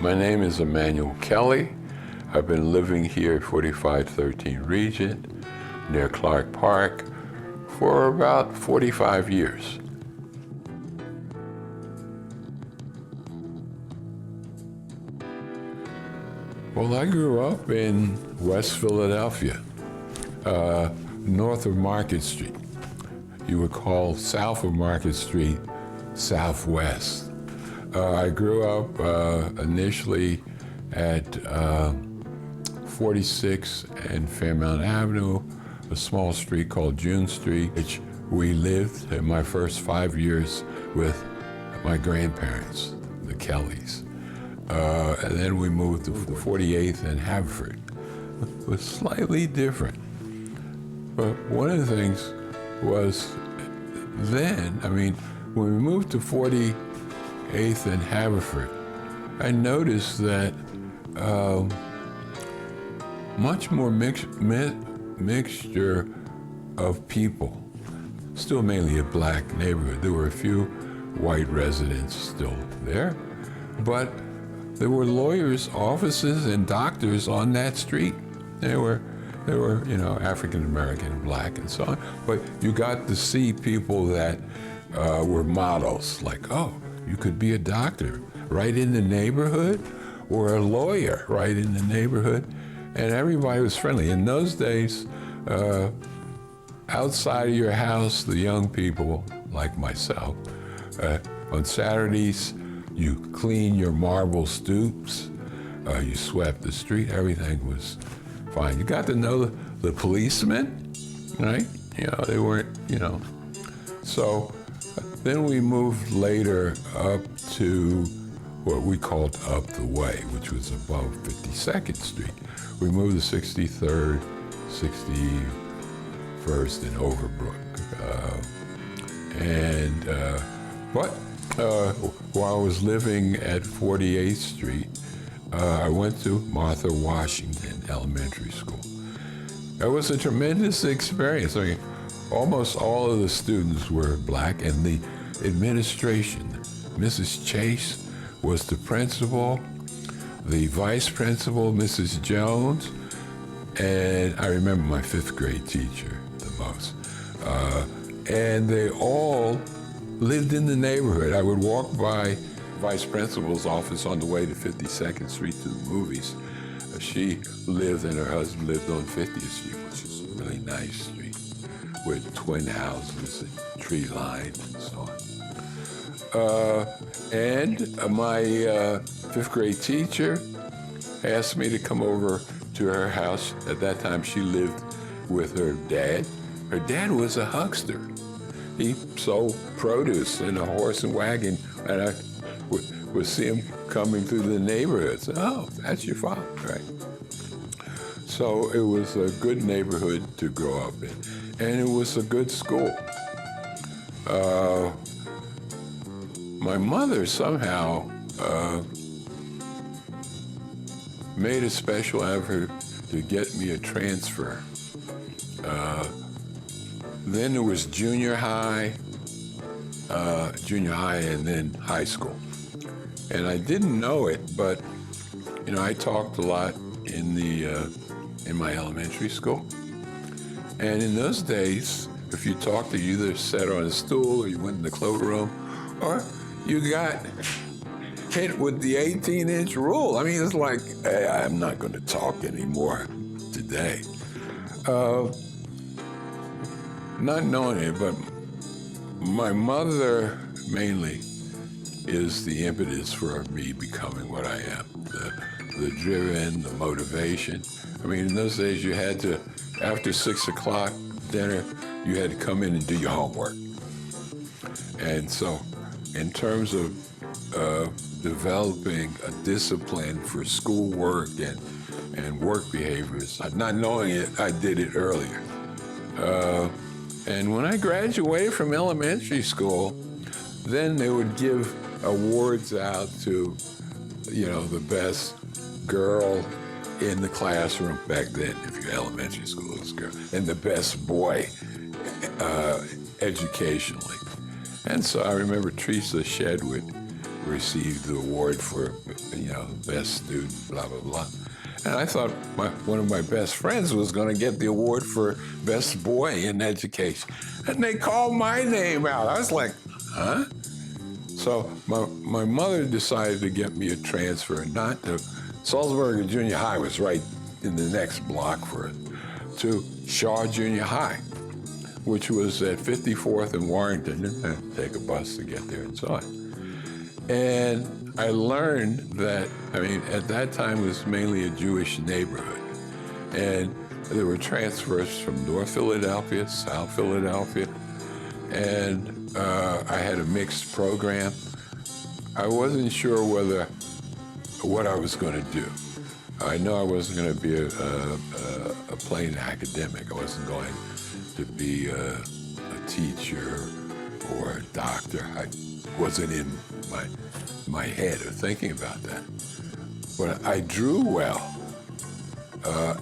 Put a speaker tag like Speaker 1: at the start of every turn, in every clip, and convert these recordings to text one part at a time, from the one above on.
Speaker 1: My name is Emanuel Kelly. I've been living here at 4513 Regent near Clark Park for about 45 years. Well, I grew up in West Philadelphia, north of Market Street. You would call south of Market Street Southwest. I grew up initially at 46 and Fairmount Avenue, a small street called June Street, which we lived in my first 5 years with my grandparents, the Kellys. And then we moved to 48th and Haverford. It was slightly different. But one of the things was then, when we moved to 48th and Haverford, I noticed that much more mixture of people. Still mainly a black neighborhood. There were a few white residents still there, but there were lawyers' offices and doctors on that street. They were, African American, black, and so on. But you got to see people that were models, like, oh, you could be a doctor right in the neighborhood, or a lawyer right in the neighborhood, and everybody was friendly. In those days, outside of your house, the young people, like myself, on Saturdays, you clean your marble stoops, you swept the street, everything was fine. You got to know the policemen, right? They weren't, So then we moved later up to what we called Up the Way, which was above 52nd Street. We moved to 63rd, 61st, and Overbrook. While I was living at 48th Street, I went to Martha Washington Elementary School. It was a tremendous experience. Almost all of the students were black, and the administration, Mrs. Chase was the principal, the vice principal, Mrs. Jones, and I remember my 5th grade teacher the most. And they all lived in the neighborhood. I would walk by vice principal's office on the way to 52nd Street to the movies. She lived and her husband lived on 50th Street, which is a really nice street with twin houses and tree lined and so on. And my 5th grade teacher asked me to come over to her house. At that time, she lived with her dad. Her dad was a huckster. He sold produce in a horse and wagon, and I would see him coming through the neighborhood. So, oh, that's your father, right? So it was a good neighborhood to grow up in, and it was a good school. My mother somehow made a special effort to get me a transfer. Then there was junior high, and then high school. And I didn't know it, but I talked a lot in my elementary school. And in those days, if you talked, you either sat on a stool or you went in the cloakroom, or you got hit with the 18-inch rule. It's like, hey, I'm not going to talk anymore today. Not knowing it, but my mother mainly is the impetus for me becoming what I am. The driven, the motivation. In those days you had to, after 6 o'clock dinner, you had to come in and do your homework. And so in terms of developing a discipline for schoolwork and work behaviors, not knowing it, I did it earlier. And when I graduated from elementary school, then they would give awards out to, the best girl in the classroom back then, if you're elementary school, it was girl, and the best boy educationally. And so I remember Teresa Shedwood received the award for, best student, blah, blah, blah. And I thought one of my best friends was going to get the award for best boy in education. And they called my name out. I was like, huh? So my mother decided to get me a transfer, not to Salzburger Junior High, was right in the next block for it, to Shaw Junior High, which was at 54th and Warrington. And take a bus to get there and so on. And I learned that, at that time it was mainly a Jewish neighborhood. And there were transfers from North Philadelphia, South Philadelphia, and I had a mixed program. I wasn't sure what I was going to do. I know I wasn't going to be a plain academic. I wasn't going to be a teacher or a doctor. I wasn't in my head or thinking about that. But I drew well.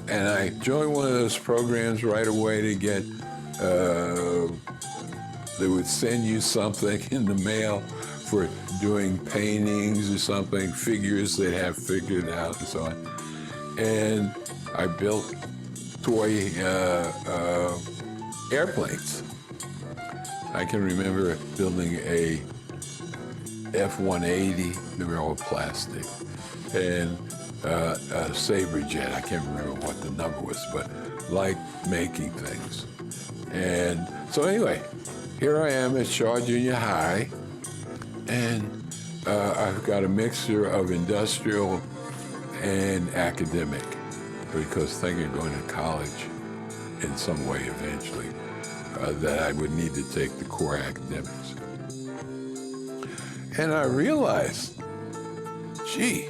Speaker 1: And I joined one of those programs right away to get, they would send you something in the mail for doing paintings or something, figures they'd have figured out and so on. And I built toy airplanes. I can remember building a F-180, they were all plastic, and a Sabre jet. I can't remember what the number was, but like making things. And so anyway, here I am at Shaw Junior High, and I've got a mixture of industrial and academic, because thinking of going to college in some way eventually, that I would need to take the core academics. And I realized, gee,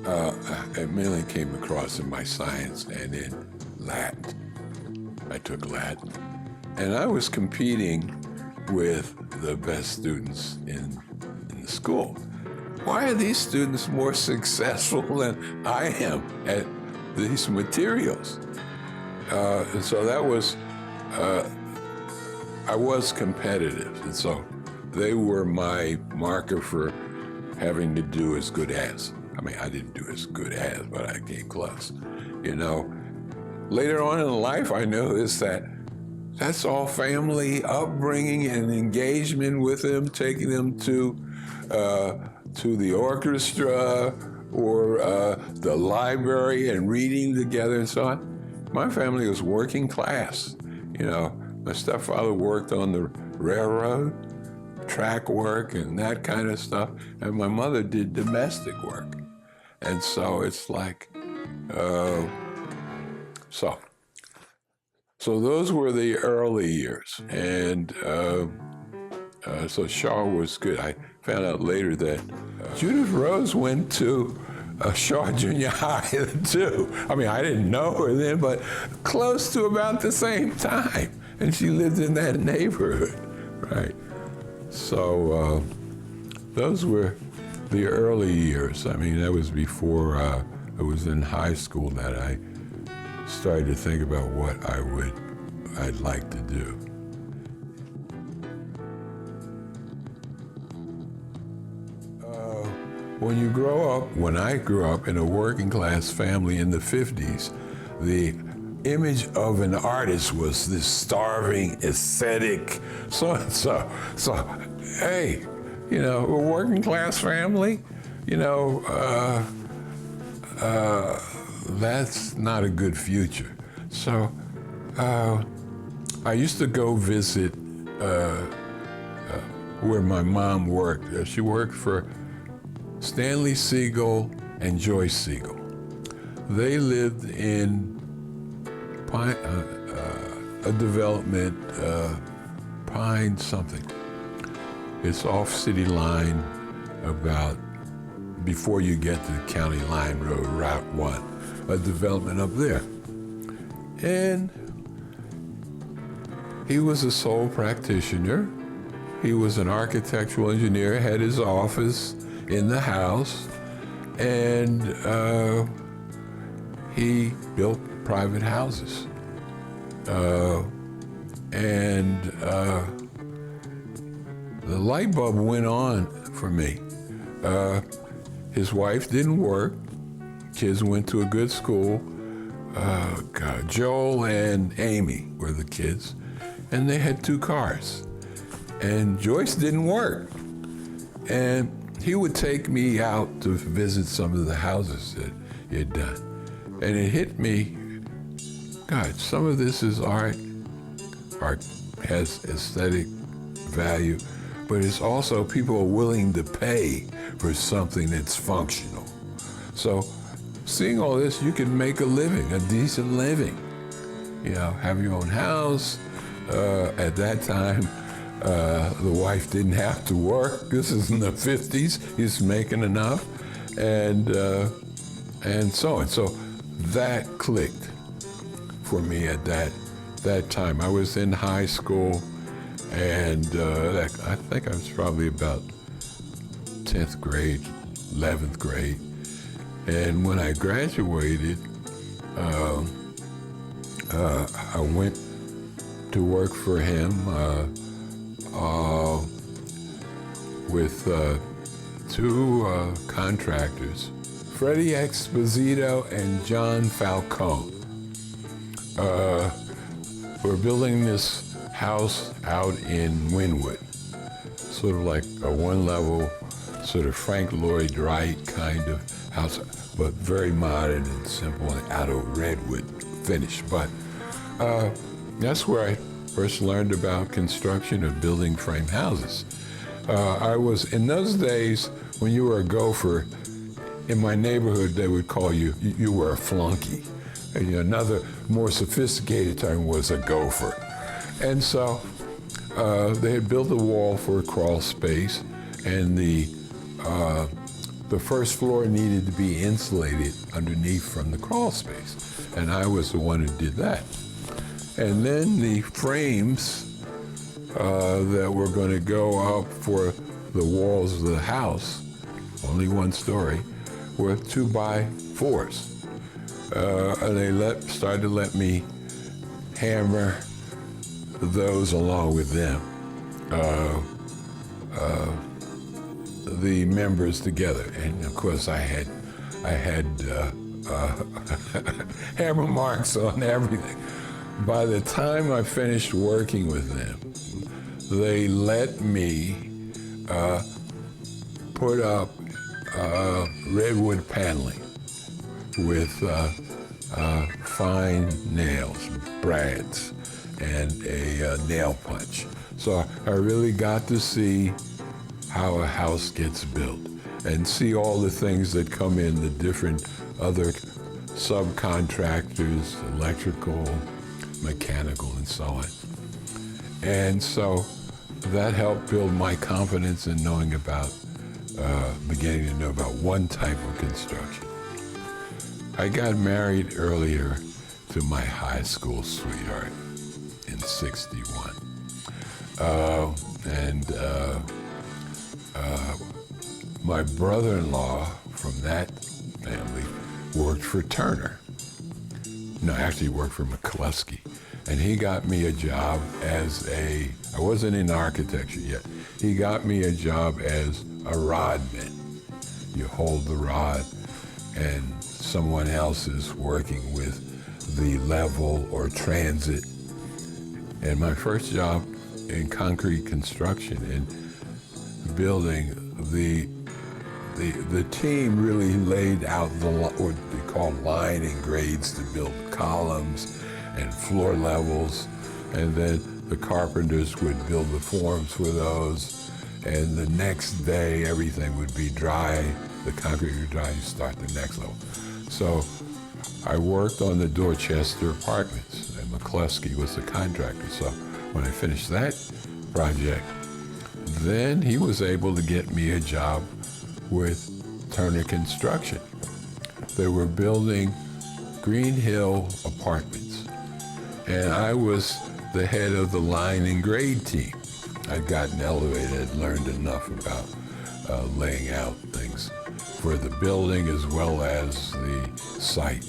Speaker 1: I mainly came across in my science and in Latin. I took Latin. And I was competing with the best students in the school. Why are these students more successful than I am at these materials? And so that was, I was competitive. And so they were my marker for having to do as good as. I didn't do as good as, but I came close. Later on in life, I noticed that that's all family upbringing and engagement with them, taking them to the orchestra or the library and reading together and so on. My family was working class. My stepfather worked on the railroad, track work and that kind of stuff, and my mother did domestic work. And so it's like, so those were the early years. And so Shaw was good. I found out later that Judith Rose went to Shaw Junior High too. I didn't know her then, but close to about the same time. And she lived in that neighborhood, right? So those were the early years. That was before I was in high school that I started to think about what I'd like to do. When I grew up in a working class family in the 50s, the image of an artist was this starving, ascetic, so-and-so. So, hey, a working class family, that's not a good future. So I used to go visit where my mom worked. She worked for Stanley Siegel and Joyce Siegel. They lived in a development, Pine something. It's off City Line, about before you get to County Line Road, Route 1, a development up there. And he was a sole practitioner. He was an architectural engineer, had his office in the house, and he built private houses. The light bulb went on for me. His wife didn't work. Kids went to a good school. Joel and Amy were the kids, and they had 2 cars. And Joyce didn't work. And he would take me out to visit some of the houses that he had done. And it hit me, God, some of this is art. Art has aesthetic value, but it's also people are willing to pay for something that's functional. So seeing all this, you can make a living, a decent living. You know, have your own house. At that time, the wife didn't have to work. This is in the 50s. He's making enough, and so on. So that clicked for me at that time. I was in high school, and I think I was probably about 10th grade, 11th grade. And when I graduated, I went to work for him with 2 contractors, Freddie Exposito and John Falcone. We're building this house out in Wynwood, sort of like a 1-level, sort of Frank Lloyd Wright kind of house, but very modern and simple and out of redwood finish. But that's where I first learned about construction of building frame houses. I was, in those days, when you were a gopher, in my neighborhood, they would call you were a flunky. And, you know, another more sophisticated term was a gopher. And so they had built a wall for a crawl space, and the first floor needed to be insulated underneath from the crawl space. And I was the one who did that. And then the frames that were going to go up for the walls of the house, only 1 story, were 2x4s. And they started to let me hammer those along with them, the members together. And of course I had hammer marks on everything. By the time I finished working with them, they let me put up redwood paneling with fine nails, brads, and a nail punch. So I really got to see how a house gets built and see all the things that come in, the different other subcontractors, electrical, mechanical, and so on. And so that helped build my confidence in knowing about, beginning to know about one type of construction. I got married earlier to my high school sweetheart in '61. My brother-in-law from that family worked for Turner. No, actually worked for McCluskey. And he got me a job as I wasn't in architecture yet. He got me a job as a rodman. You hold the rod and someone else is working with the level or transit. And my first job in concrete construction and building, the team really laid out what they call line and grades to build columns and floor levels, and then the carpenters would build the forms for those, and the next day everything would be dry, the concrete would dry, you start the next level. So I worked on the Dorchester apartments, and McCluskey was the contractor. So when I finished that project, then he was able to get me a job with Turner Construction. They were building Green Hill apartments, and I was the head of the line and grade team. I'd gotten elevated, I'd learned enough about laying out things for the building as well as the site.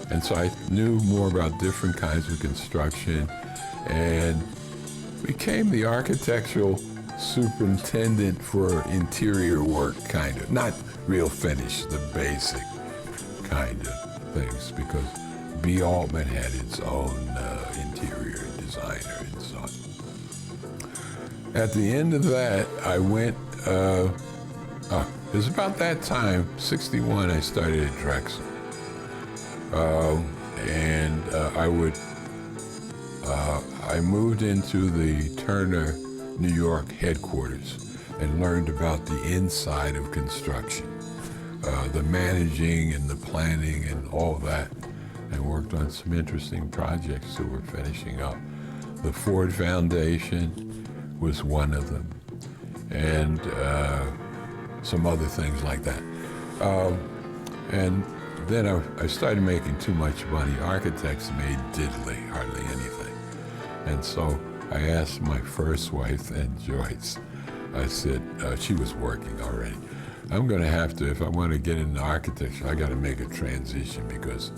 Speaker 1: And so I knew more about different kinds of construction and became the architectural superintendent for interior work, kind of. Not real finish, the basic kind of things, because B. Altman had its own interior designer and so on. At the end of that, I went, it was about that time, 61, I started at Drexel. I moved into the Turner, New York headquarters and learned about the inside of construction, the managing and the planning and all that, and worked on some interesting projects that we're finishing up. The Ford Foundation was one of them, and some other things like that. And then I started making too much money. Architects made diddly, hardly anything. And so I asked my first wife, then Joyce, I said, she was working already, I'm going to have to, if I want to get into architecture, I got to make a transition because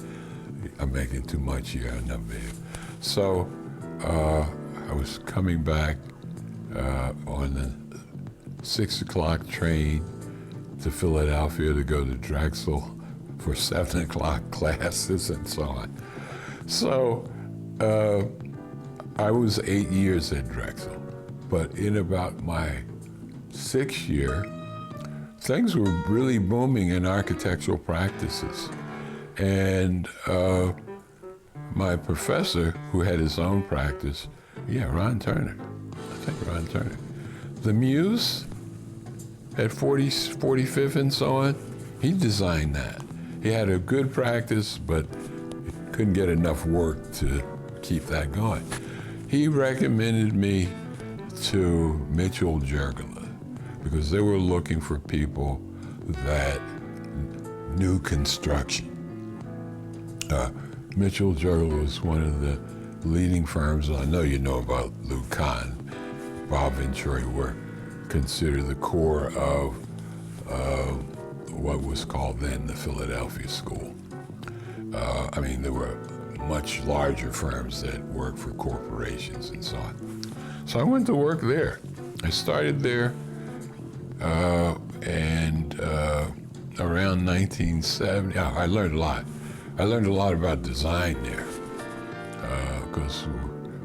Speaker 1: I'm making too much here. I'm not big. So I was coming back on the 6 o'clock train to Philadelphia to go to Drexel for 7 o'clock classes and so on. So I was 8 years at Drexel, but in about my 6th year, things were really booming in architectural practices. And my professor, who had his own practice, Ron Turner, I think Ron Turner. The Muse at 45th and so on, he designed that. He had a good practice, but couldn't get enough work to keep that going. He recommended me to Mitchell Giurgola because they were looking for people that knew construction. Mitchell Giurgola was one of the leading firms. I know you know about Lou Kahn. Bob Venturi were considered the core of what was called then the Philadelphia School. There were much larger firms that worked for corporations and so on. So I went to work there. I started there, and around 1970, I learned a lot. I learned a lot about design there, because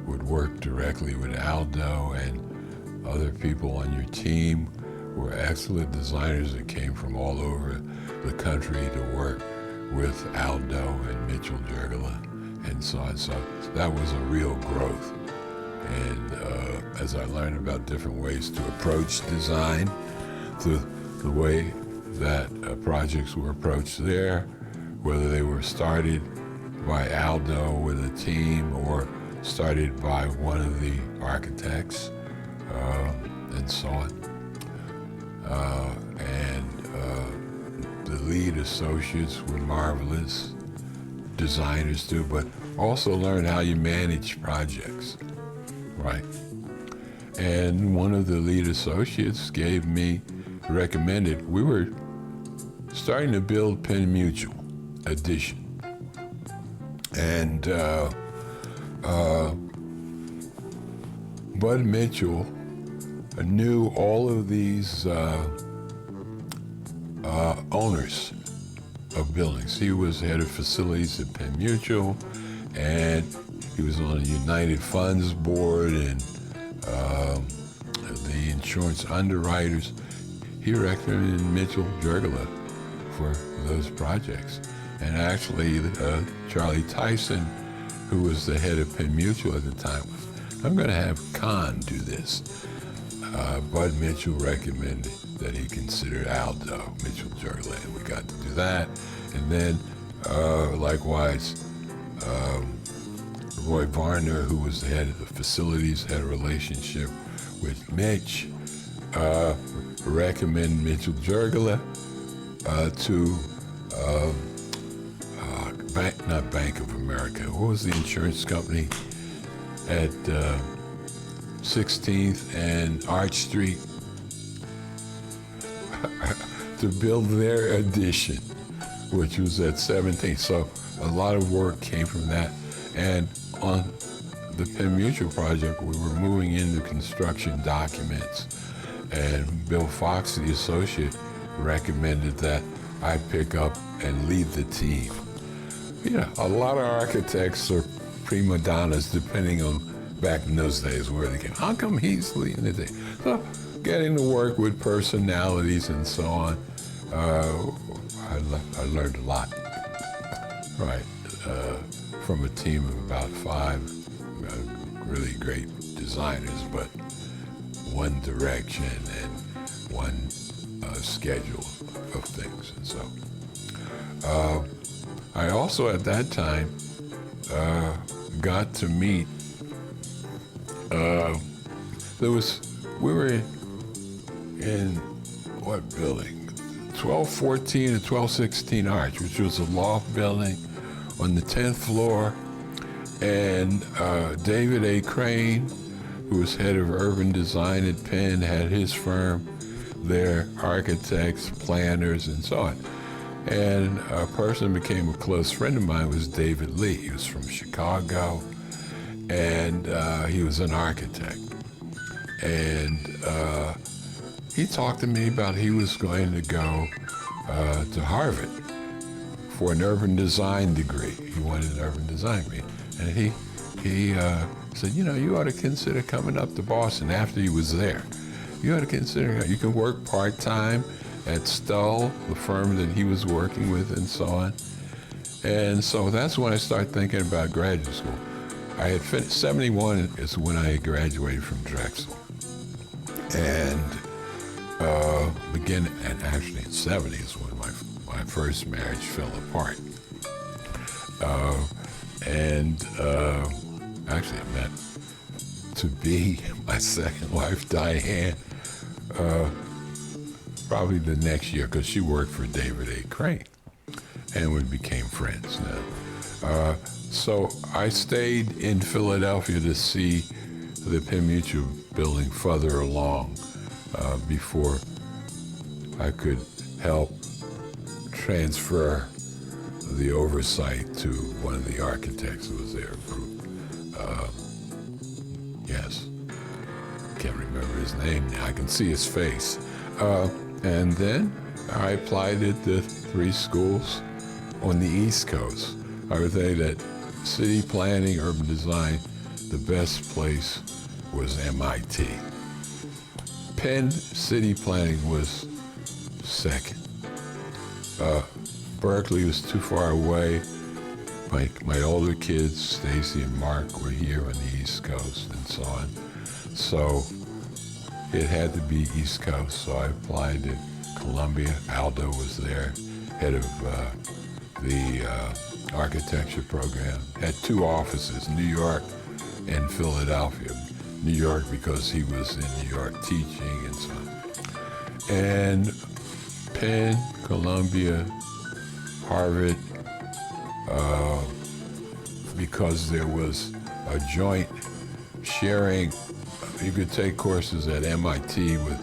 Speaker 1: we would work directly with Aldo, and other people on your team were excellent designers that came from all over the country to work with Aldo and Mitchell Giurgola and so on. So that was a real growth. And as I learned about different ways to approach design, the way that projects were approached there, whether they were started by Aldo with a team or started by one of the architects, and so on. The lead associates were marvelous designers too, but also learned how you manage projects, right? And one of the lead associates recommended, we were starting to build Penn Mutual Addition. And Bud Mitchell knew all of these owners of buildings. He was head of facilities at Penn Mutual, and he was on the United Funds board and the insurance underwriters. He recommended Mitchell Giurgola for those projects. And actually, Charlie Tyson, who was the head of Penn Mutual at the time, was, I'm going to have Kahn do this. Bud Mitchell recommended that he considered Aldo, Mitchell Giurgola, and we got to do that. And then, likewise, Roy Varner, who was the head of the facilities, had a relationship with Mitch, recommended Mitchell Giurgola to not Bank of America. What was the insurance company at 16th and Arch Street to build their addition, which was at 17th. So a lot of work came from that. And on the Penn Mutual project, we were moving into construction documents And Bill Fox, the associate, recommended that I pick up and lead the team. You know, a lot of architects are prima donnas, depending on back in those days where they came. How come he's leading the team? So getting to work with personalities and so on, I learned a lot, right? From a team of about 5 really great designers, but one direction and one schedule of things. And so I also at that time got to meet, we were in what building? 1214 and 1216 Arch, which was a loft building on the 10th floor. And David A. Crane, who was head of urban design at Penn, had his firm there, architects, planners, and so on. And a person who became a close friend of mine was David Lee. He was from Chicago, and he was an architect. And he talked to me about he was going to go to Harvard for an urban design degree. He wanted an urban design degree. And he said, you know, you ought to consider coming up to Boston after he was there. You ought to consider, you can work part-time at Stull, the firm that he was working with, and so on. And so that's when I started thinking about graduate school. I had finished, 71 is when I graduated from Drexel. And and actually in 70 is when my first marriage fell apart. Actually I met to be my second wife, Diane, probably the next year, because she worked for David A. Crane, and we became friends now. So I stayed in Philadelphia to see the Penn Mutual building further along before I could help transfer the oversight to one of the architects who was there. Yes, can't remember his name now. I can see his face. And then I applied at the 3 schools on the East Coast. I would say that city planning, urban design, the best place was MIT. Penn city planning was second. Berkeley was too far away. My older kids, Stacy and Mark, were here on the East Coast and so on. So it had to be East Coast, so I applied to Columbia. Aldo was there, head of the architecture program. Had 2 offices, New York and Philadelphia. New York because he was in New York teaching and so on. And Penn, Columbia, Harvard, because there was a joint sharing. You could take courses at MIT with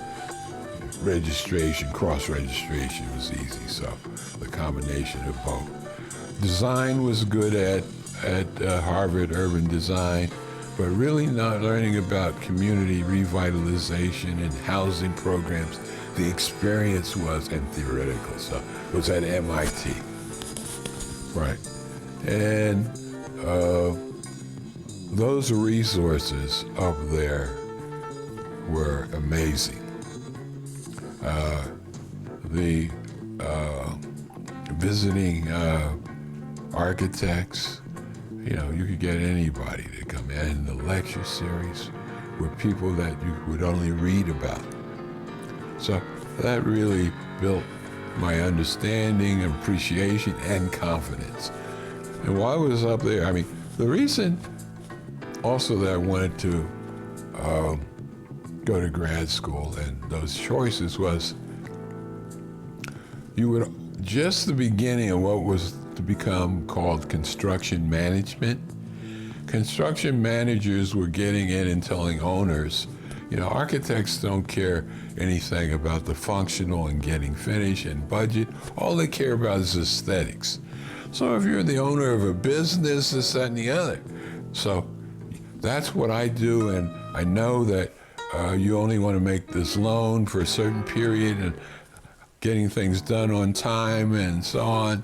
Speaker 1: registration, cross-registration was easy, so the combination of both. Design was good at Harvard, urban design, but really not learning about community revitalization and housing programs. The experience was, and theoretical stuff, was at MIT. Right. And those resources up there were amazing. The visiting architects, you know, you could get anybody to come in. The lecture series were people that you would only read about. So that really built my understanding, appreciation, and confidence. And while I was up there, I mean, the reason also that I wanted to go to grad school and those choices was you would, just the beginning of what was to become called construction management. Construction managers were getting in and telling owners, you know, architects don't care anything about the functional and getting finished and budget. All they care about is aesthetics. So if you're the owner of a business, this, that, and the other. So that's what I do, and I know that you only want to make this loan for a certain period and getting things done on time and so on,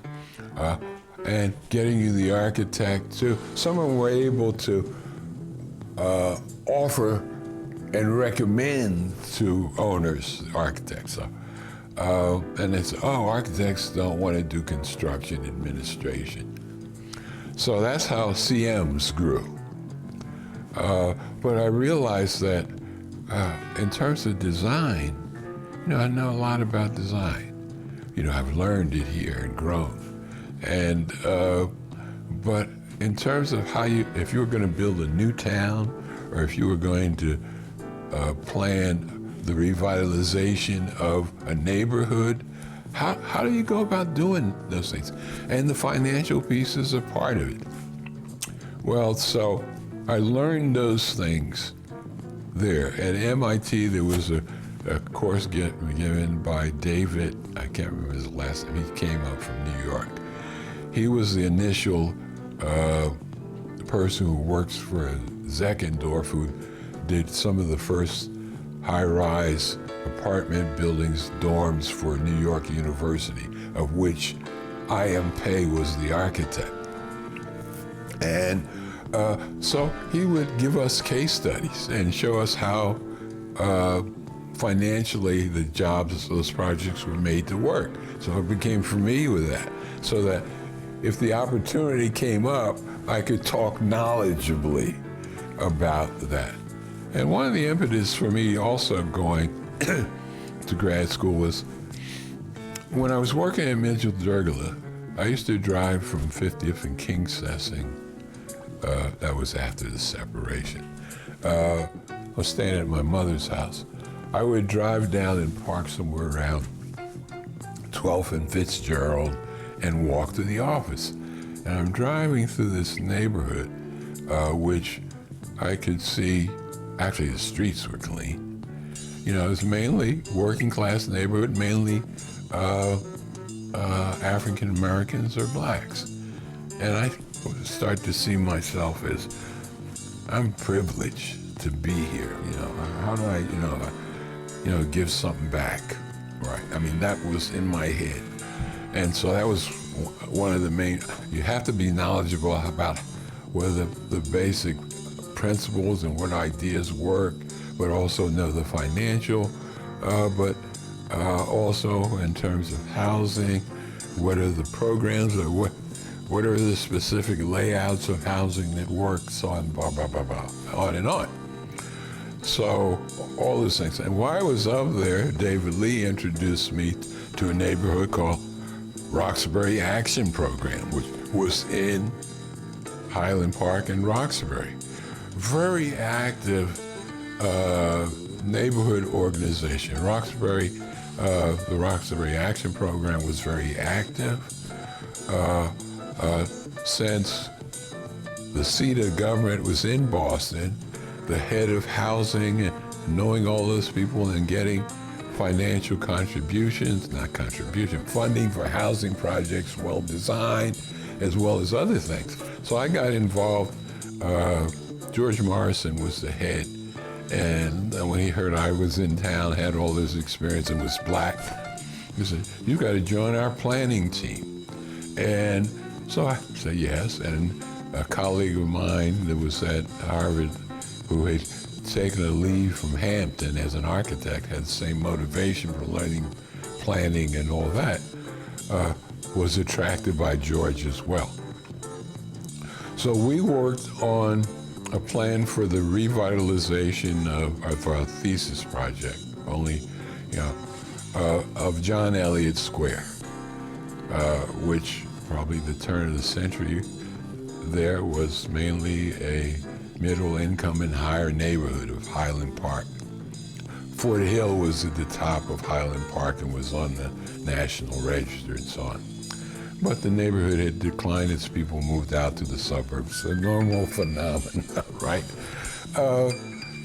Speaker 1: and getting you the architect too. Some of them were able to offer and recommend to owners, architects. And it's, architects don't want to do construction administration. So that's how CMs grew. But I realized that in terms of design, I know a lot about design. I've learned it here and grown. And, but in terms of if you were going to build a new town, or if you were going to plan the revitalization of a neighborhood, how do you go about doing those things? And the financial piece is a part of it. Well, so I learned those things there. At MIT, there was a course given by David, I can't remember his last name, he came up from New York. He was the initial person who works for Zeckendorf, who did some of the first high-rise apartment buildings, dorms for New York University, of which I.M. Pei was the architect. And so he would give us case studies and show us how financially the jobs, those projects were made to work. So I became familiar with that, so that if the opportunity came up, I could talk knowledgeably about that. And one of the impetus for me also going to grad school was when I was working at Giurgola, I used to drive from 50th and King's-Sessing. That was after the separation. I was staying at my mother's house. I would drive down and park somewhere around 12th and Fitzgerald and walk to the office. And I'm driving through this neighborhood, which I could see, actually the streets were clean. It was mainly working class neighborhood, mainly African Americans or blacks. And I start to see myself as, I'm privileged to be here. How do I, give something back, right? I mean, that was in my head. And so that was one of the main, you have to be knowledgeable about whether the basic principles and what ideas work, but also know the financial, but also in terms of housing, what are the programs, or what are the specific layouts of housing that work, so on, blah, blah, blah, blah, on and on. So all those things. And while I was up there, David Lee introduced me to a neighborhood called Roxbury Action Program, which was in Highland Park and Roxbury. Very active neighborhood organization. The Roxbury Action Program was very active since the seat of government was in Boston. The head of housing, and knowing all those people and getting financial funding for housing projects well designed, as well as other things. So I got involved. George Morrison was the head, and when he heard I was in town, had all this experience and was black, he said, "You got to join our planning team." And so I said yes, and a colleague of mine that was at Harvard, who had taken a leave from Hampton as an architect, had the same motivation for learning planning and all that, was attracted by George as well. So we worked on a plan for the revitalization of our thesis project, of John Eliot Square, which probably the turn of the century there was mainly a middle income and higher neighborhood of Highland Park. Fort Hill was at the top of Highland Park and was on the National Register and so on. But the neighborhood had declined as people moved out to the suburbs, a normal phenomenon, right?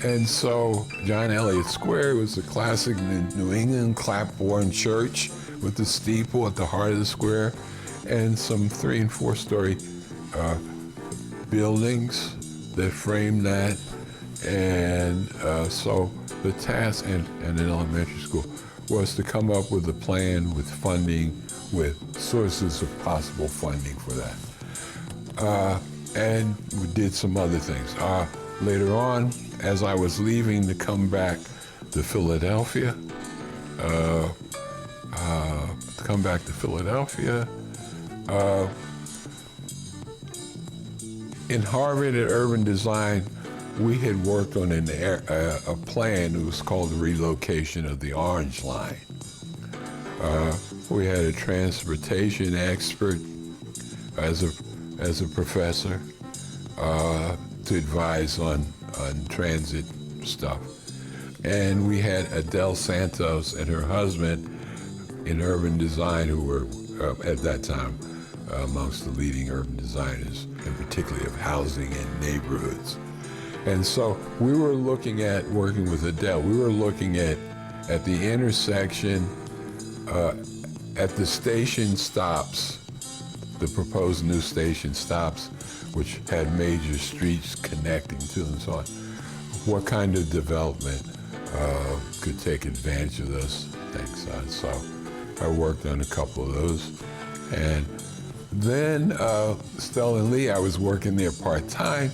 Speaker 1: And so John Eliot Square was a classic New England clapboard church with the steeple at the heart of the square and some 3- and 4-story buildings that framed that. And so the task in an elementary school was to come up with a plan with funding, with sources of possible funding for that. And we did some other things. Later on, as I was leaving to come back to Philadelphia, in Harvard at Urban Design, we had worked on a plan. It was called the relocation of the Orange Line. We had a transportation expert as a professor to advise on transit stuff. And we had Adele Santos and her husband in urban design, who were at that time amongst the leading urban designers, and particularly of housing and neighborhoods. And so we were looking at, working with Adele, we were looking at the intersection, at the station stops, the proposed new station stops, which had major streets connecting to them and so on. What kind of development could take advantage of those things? So I worked on a couple of those. And then Stella and Lee, I was working there part-time,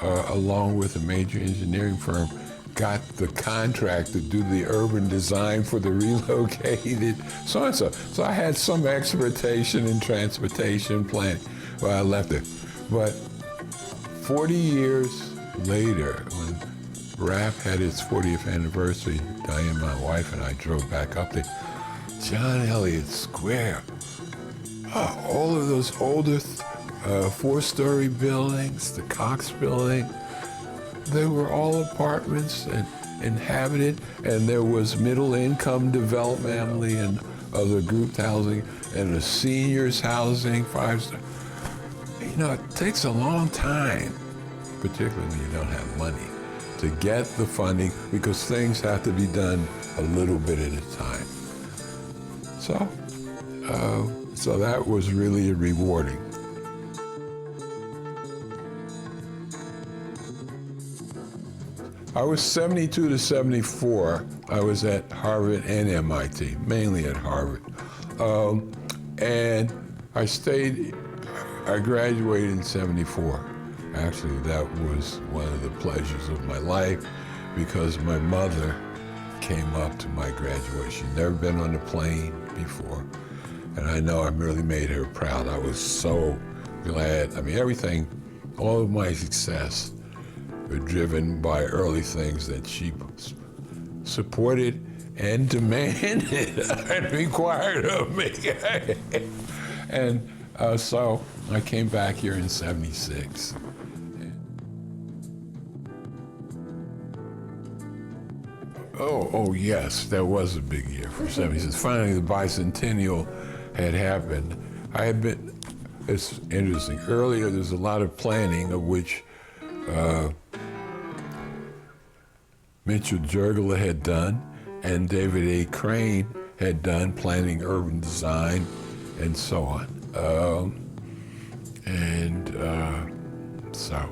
Speaker 1: along with a major engineering firm, got the contract to do the urban design for the relocated so-and-so. So I had some expertise in transportation planning. Well, I left it. But 40 years later, when RAP had its 40th anniversary, Diane, my wife, and I drove back up there. John Elliott Square. All of those older four-story buildings, the Cox building, they were all apartments and inhabited, and there was middle-income development family and other grouped housing, and a seniors housing, five-star. You know, it takes a long time, particularly when you don't have money, to get the funding, because things have to be done a little bit at a time. So that was really rewarding. I was 72 to 74. I was at Harvard and MIT, mainly at Harvard. And I graduated in 74. Actually, that was one of the pleasures of my life, because my mother came up to my graduation. Never been on a plane before. And I know I really made her proud. I was so glad. I mean, everything, all of my success were driven by early things that she supported and demanded and required of me. And so I came back here in 76. Oh yes, that was a big year for 76. Finally, the bicentennial had happened. It's interesting, earlier there's a lot of planning, of which Mitchell Giurgola had done, and David A. Crane had done, planning urban design and so on. So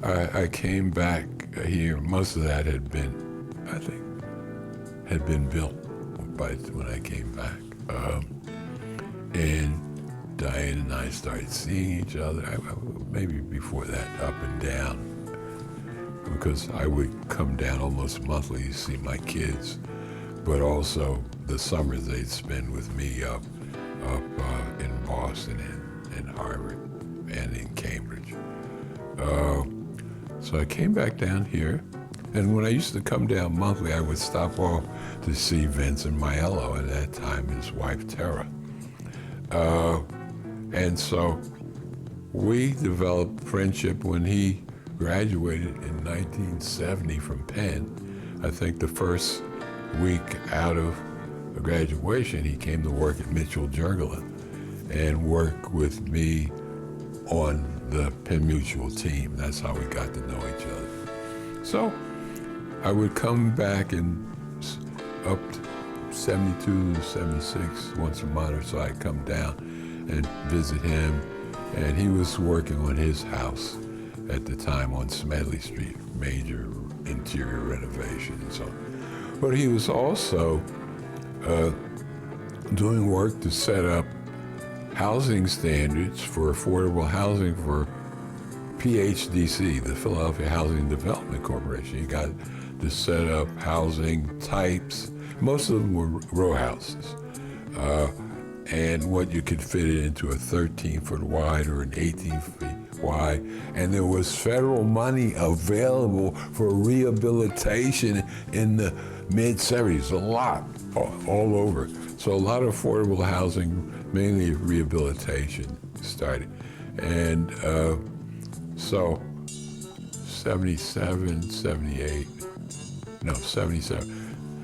Speaker 1: I came back here. Most of that had been, I think, had been built by when I came back. And Diane and I started seeing each other, maybe before that, up and down, because I would come down almost monthly to see my kids, but also the summers they'd spend with me up in Boston and Harvard and in Cambridge. So I came back down here, and when I used to come down monthly, I would stop off to see Vince and Maiello, at that time his wife Tara. And so we developed friendship when he graduated in 1970 from Penn. I think the first week out of graduation, he came to work at Mitchell Giurgola and work with me on the Penn Mutual team. That's how we got to know each other. So I would come back and up to 72 to 76 once a month or so. I'd come down and visit him, and he was working on his house at the time on Smedley Street, major interior renovation and so on. But he was also doing work to set up housing standards for affordable housing for PHDC, the Philadelphia Housing Development Corporation. He got to set up housing types. Most of them were row houses. And what you could fit it into a 13-foot wide or an 18-foot wide. And there was federal money available for rehabilitation in the mid-70s, a lot, all over. So a lot of affordable housing, mainly rehabilitation, started. And so 77.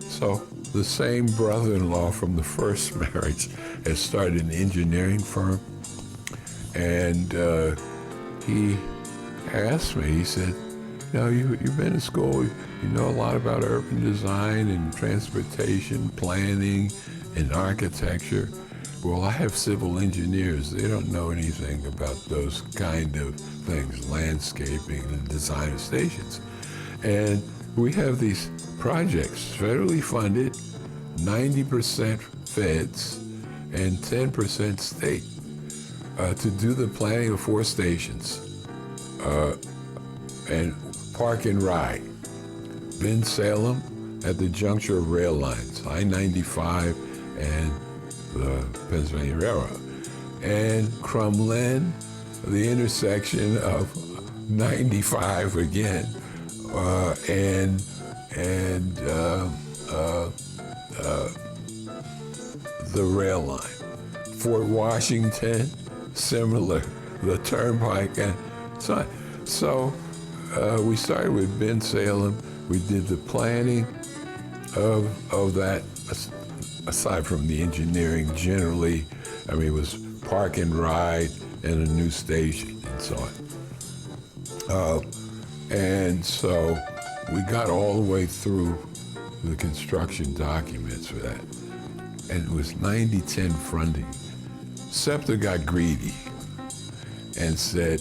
Speaker 1: So the same brother-in-law from the first marriage had started an engineering firm. And he asked me, he said, you've been to school, you know a lot about urban design and transportation, planning, and architecture. Well, I have civil engineers. They don't know anything about those kind of things, landscaping and design of stations. And we have these projects, federally funded, 90% feds and 10% state, to do the planning of 4 stations and park and ride. Salem at the juncture of rail lines, I-95 and the Pennsylvania Railroad, and Crumlin, the intersection of 95 again, and the rail line. Fort Washington, similar, the turnpike, and so on. So we started with Ben Salem. We did the planning of that, aside from the engineering generally. I mean, it was park and ride and a new station and so on. And so we got all the way through the construction documents for that. And it was 90-10 funding. SEPTA got greedy and said,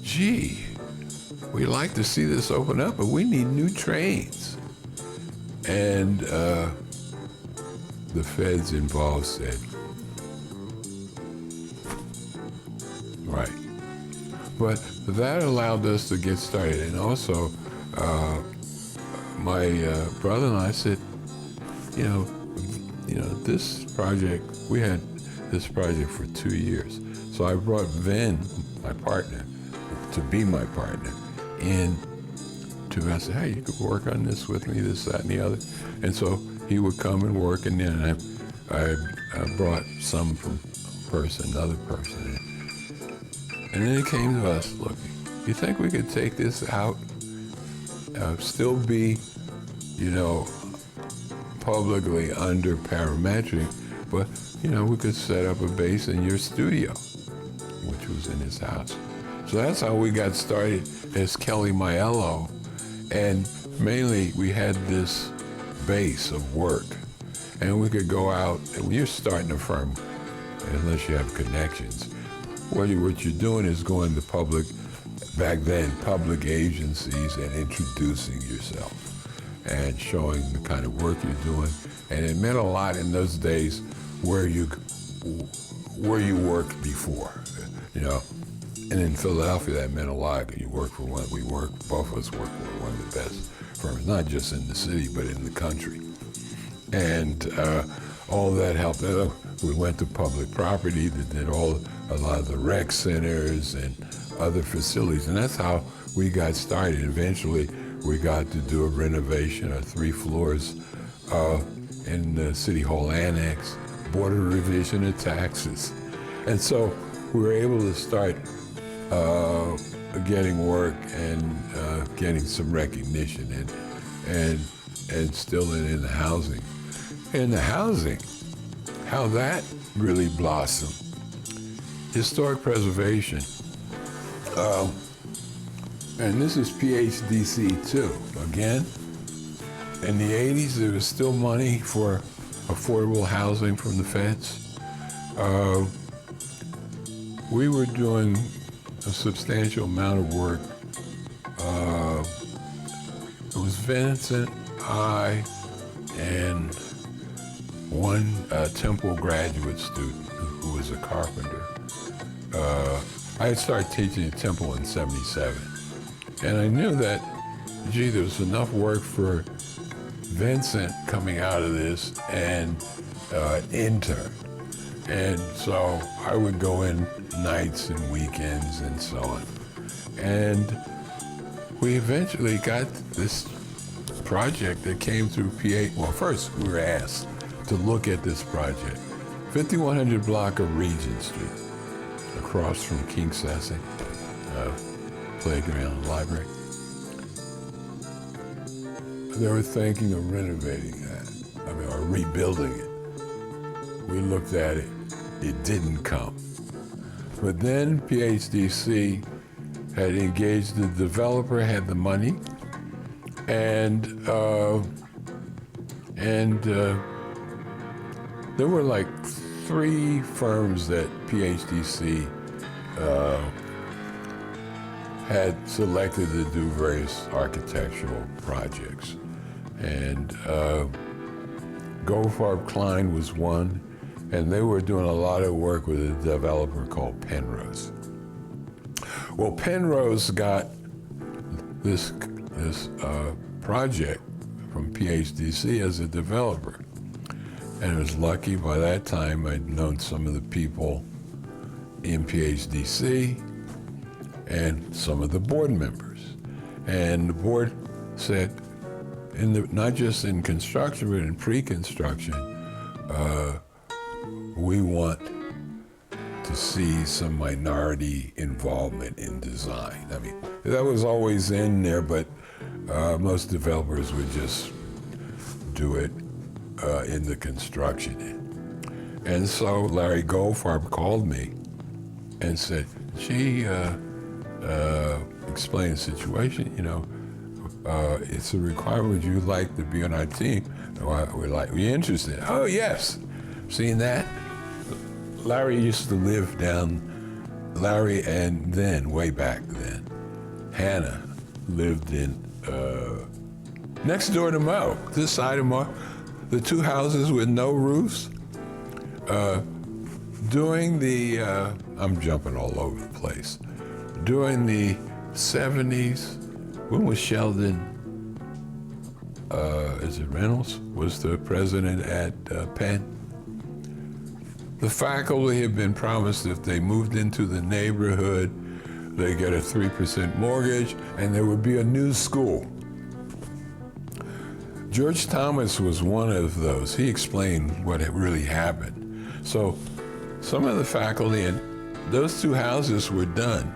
Speaker 1: gee, we'd like to see this open up, but we need new trains. And the feds involved said, right. But that allowed us to get started. And also, my brother and I said, this project, we had this project for 2 years. So I brought Vin, my partner, to be my partner, in to, I said, hey, you could work on this with me, this, that, and the other. And so he would come and work, and then I brought some from another person. And then it came to us, look, you think we could take this out, still be, publicly under parametric, but, we could set up a base in your studio, which was in his house. So that's how we got started as Kelly Maiello. And mainly we had this base of work, and we could go out, and when you're starting a firm, unless you have connections, what you're doing is going to public agencies and introducing yourself and showing the kind of work you're doing. And it meant a lot in those days where you worked before, And in Philadelphia, that meant a lot. Both of us worked for one of the best firms, not just in the city, but in the country. And all that helped. We went to public property that did a lot of the rec centers and other facilities. And that's how we got started. Eventually, we got to do a renovation of 3 floors in the City Hall Annex, Board of Revision of Taxes. And so we were able to start getting work and getting some recognition and still in the housing. In the housing, how that really blossomed. Historic preservation. And this is PHDC too. Again, in the 80s, there was still money for affordable housing from the feds. We were doing a substantial amount of work Vincent, I, and one Temple graduate student who was a carpenter. I had started teaching at Temple in '77. And I knew that, gee, there was enough work for Vincent coming out of this and intern. And so I would go in nights and weekends and so on. And we eventually got this project that came through PA. Well, first we were asked to look at this project. 5100 block of Regent Street, across from King Sassy, playground, library. They were thinking of renovating that, or rebuilding it. We looked at it, it didn't come. But then PHDC had engaged the developer, had the money, and there were like 3 firms that PHDC had selected to do various architectural projects. And Goldfarb Klein was one, and they were doing a lot of work with a developer called Penrose. Well, Penrose got this project from PHDC as a developer. And I was lucky, by that time I'd known some of the people in PHDC and some of the board members. And the board said, not just in construction, but in pre-construction, we want to see some minority involvement in design. I mean, that was always in there, but most developers would just do it in the construction end. And so Larry Goldfarb called me and said, gee, explain the situation, it's a requirement. Would you like to be on our team? We're interested. Oh, yes. Seen that? Larry used to live Larry and then, way back then, Hannah lived in, next door to Mo, this side of Mo, the 2 houses with no roofs. During the, I'm jumping all over the place, during the 70s, when was Sheldon, is it Reynolds, was the president at Penn? The faculty had been promised if they moved into the neighborhood, they get a 3% mortgage, and there would be a new school. George Thomas was one of those. He explained what had really happened. So some of the faculty, and those 2 houses were done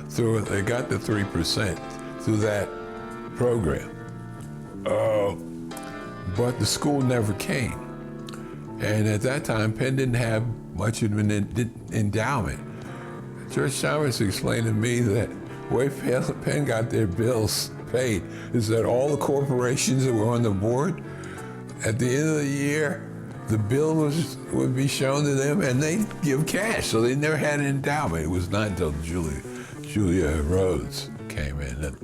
Speaker 1: through, they got the 3% through that program. But the school never came. And at that time, Penn didn't have much of an endowment. George Thomas explained to me that the way Penn got their bills paid is that all the corporations that were on the board, at the end of the year, the bill would be shown to them and they'd give cash. So they never had an endowment. It was not until Julia Rhodes came in that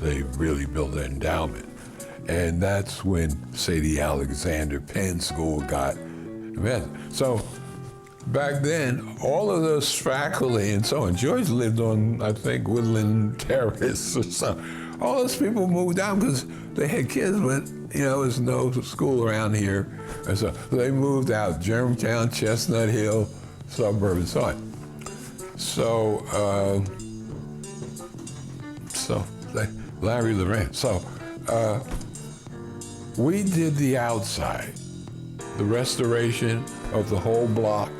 Speaker 1: they really built an endowment. And that's when, say, the Alexander Penn School got invented. So back then, all of those faculty and so on, George lived on, I think, Woodland Terrace or something. All those people moved out because they had kids, but there was no school around here. And so they moved out, Germantown, Chestnut Hill, suburb, and so on. So Larry Loren. So we did the outside, the restoration of the whole block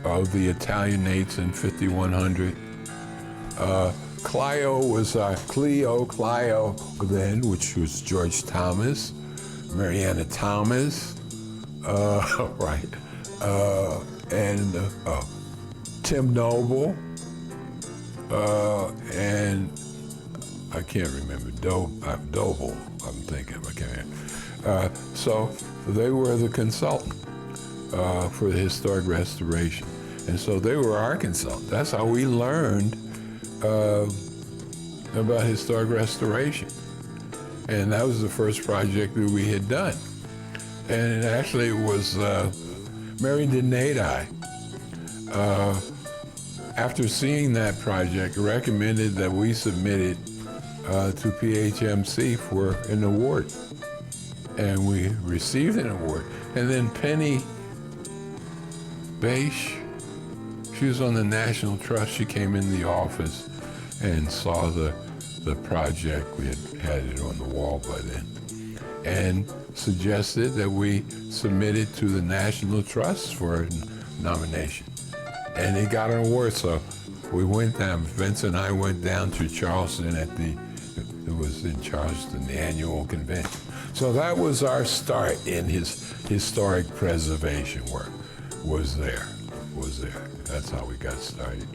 Speaker 1: of the Italianates in 5100. Clio was Clio then, which was George Thomas, Mariana Thomas, right, and Tim Noble, and I can't remember, Doble, I'm thinking, I can't remember. So they were the consultant for the historic restoration. And so they were our consultant. That's how we learned about historic restoration. And that was the first project that we had done. And actually it was Mary Denadai, after seeing that project, recommended that we submit it to PHMC for an award. And we received an award. And then Penny Beisch, she was on the National Trust. She came in the office and saw the project. We had it on the wall by then. And suggested that we submit it to the National Trust for a nomination. And it got an award, so we went down, Vince and I went down to Charleston it was in Charleston, the annual convention. So that was our start in his historic preservation work, was there. That's how we got started.